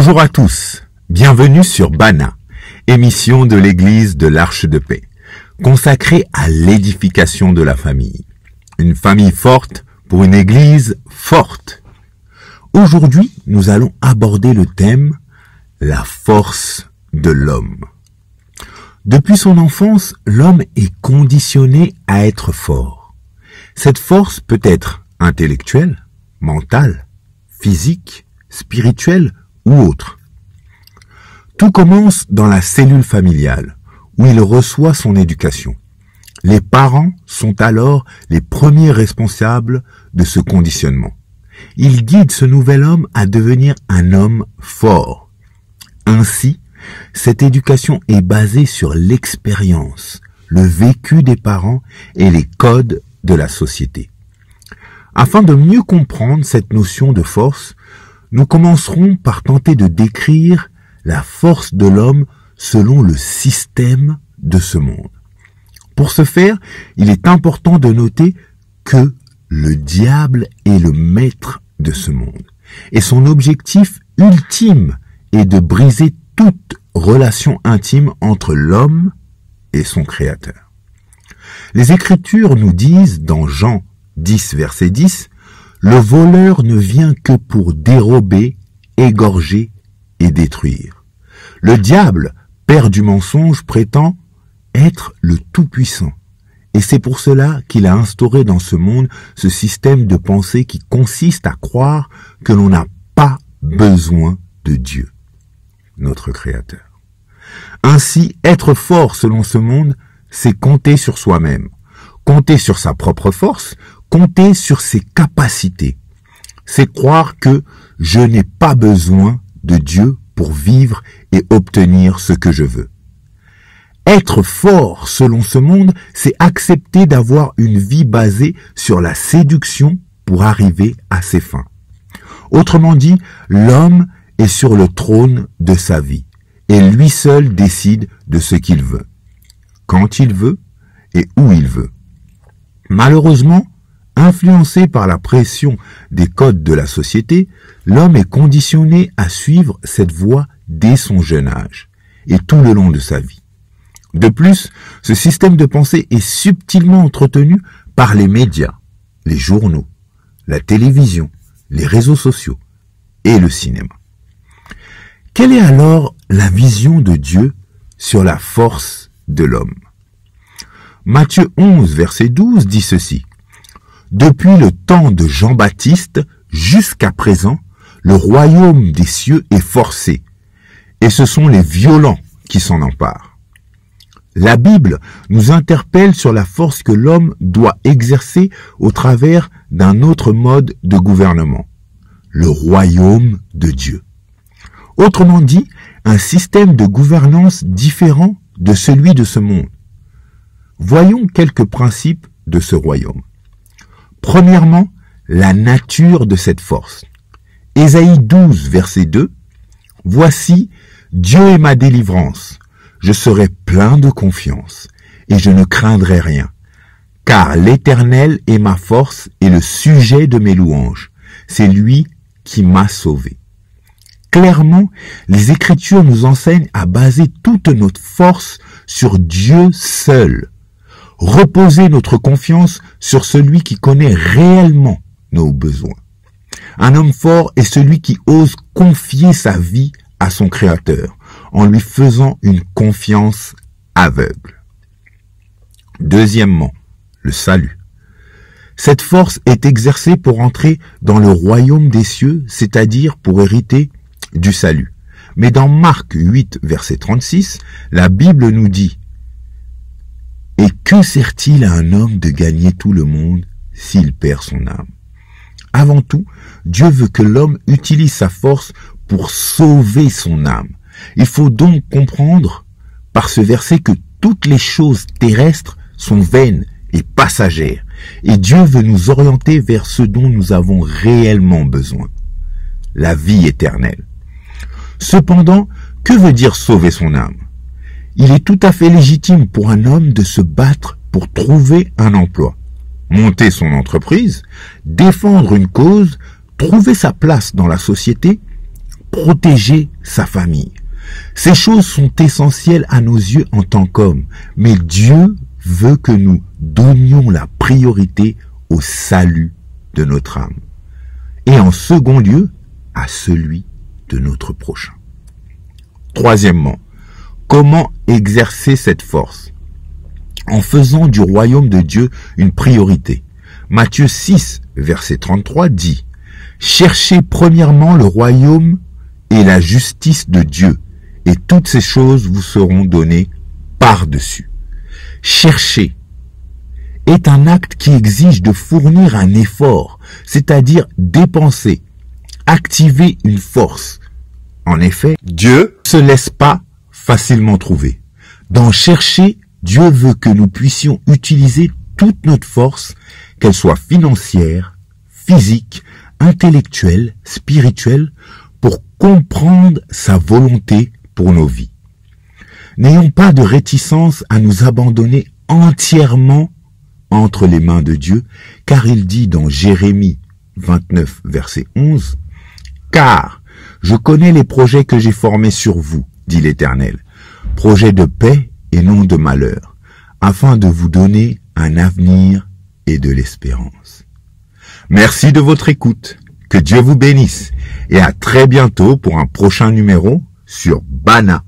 Bonjour à tous, bienvenue sur Bana, émission de l'Église de l'Arche de Paix, consacrée à l'édification de la famille. Une famille forte pour une Église forte. Aujourd'hui, nous allons aborder le thème « La force de l'homme ». Depuis son enfance, l'homme est conditionné à être fort. Cette force peut être intellectuelle, mentale, physique, spirituelle ou autre. Tout commence dans la cellule familiale, où il reçoit son éducation. Les parents sont alors les premiers responsables de ce conditionnement. Ils guident ce nouvel homme à devenir un homme fort. Ainsi, cette éducation est basée sur l'expérience, le vécu des parents et les codes de la société. Afin de mieux comprendre cette notion de force, nous commencerons par tenter de décrire la force de l'homme selon le système de ce monde. Pour ce faire, il est important de noter que le diable est le maître de ce monde. Et son objectif ultime est de briser toute relation intime entre l'homme et son Créateur. Les Écritures nous disent dans Jean 10, verset 10, « Le voleur ne vient que pour dérober, égorger et détruire. » Le diable, père du mensonge, prétend être le Tout-Puissant. Et c'est pour cela qu'il a instauré dans ce monde ce système de pensée qui consiste à croire que l'on n'a pas besoin de Dieu, notre Créateur. Ainsi, être fort selon ce monde, c'est compter sur soi-même, compter sur sa propre force, compter sur ses capacités. C'est croire que je n'ai pas besoin de Dieu pour vivre et obtenir ce que je veux. Être fort selon ce monde, c'est accepter d'avoir une vie basée sur la séduction pour arriver à ses fins. Autrement dit, l'homme est sur le trône de sa vie et lui seul décide de ce qu'il veut, quand il veut et où il veut. Malheureusement, influencé par la pression des codes de la société, l'homme est conditionné à suivre cette voie dès son jeune âge et tout le long de sa vie. De plus, ce système de pensée est subtilement entretenu par les médias, les journaux, la télévision, les réseaux sociaux et le cinéma. Quelle est alors la vision de Dieu sur la force de l'homme? Matthieu 11, verset 12 dit ceci. « Depuis le temps de Jean-Baptiste jusqu'à présent, le royaume des cieux est forcé, et ce sont les violents qui s'en emparent. » La Bible nous interpelle sur la force que l'homme doit exercer au travers d'un autre mode de gouvernement, le royaume de Dieu. Autrement dit, un système de gouvernance différent de celui de ce monde. Voyons quelques principes de ce royaume. Premièrement, la nature de cette force. Ésaïe 12, verset 2. « Voici, Dieu est ma délivrance. Je serai plein de confiance et je ne craindrai rien. Car l'Éternel est ma force et le sujet de mes louanges. C'est lui qui m'a sauvé. » Clairement, les Écritures nous enseignent à baser toute notre force sur Dieu seul. Reposer notre confiance sur celui qui connaît réellement nos besoins. Un homme fort est celui qui ose confier sa vie à son Créateur en lui faisant une confiance aveugle. Deuxièmement, le salut. Cette force est exercée pour entrer dans le royaume des cieux, c'est-à-dire pour hériter du salut. Mais dans Marc 8, verset 36, la Bible nous dit « Et que sert-il à un homme de gagner tout le monde s'il perd son âme ?» Avant tout, Dieu veut que l'homme utilise sa force pour sauver son âme. Il faut donc comprendre par ce verset que toutes les choses terrestres sont vaines et passagères, et Dieu veut nous orienter vers ce dont nous avons réellement besoin, la vie éternelle. Cependant, que veut dire sauver son âme? Il est tout à fait légitime pour un homme de se battre pour trouver un emploi, monter son entreprise, défendre une cause, trouver sa place dans la société, protéger sa famille. Ces choses sont essentielles à nos yeux en tant qu'hommes, mais Dieu veut que nous donnions la priorité au salut de notre âme. Et en second lieu, à celui de notre prochain. Troisièmement, comment exercer cette force? En faisant du royaume de Dieu une priorité. Matthieu 6, verset 33 dit « Cherchez premièrement le royaume et la justice de Dieu, et toutes ces choses vous seront données par-dessus. » Chercher est un acte qui exige de fournir un effort, c'est-à-dire dépenser, activer une force. En effet, Dieu ne se laisse pas facilement trouver. Dans chercher, Dieu veut que nous puissions utiliser toute notre force, qu'elle soit financière, physique, intellectuelle, spirituelle, pour comprendre sa volonté pour nos vies. N'ayons pas de réticence à nous abandonner entièrement entre les mains de Dieu, car il dit dans Jérémie 29, verset 11, « Car je connais les projets que j'ai formés sur vous, dit l'Éternel, projets de paix et non de malheur, afin de vous donner un avenir et de l'espérance. » Merci de votre écoute, que Dieu vous bénisse, et à très bientôt pour un prochain numéro sur Bana.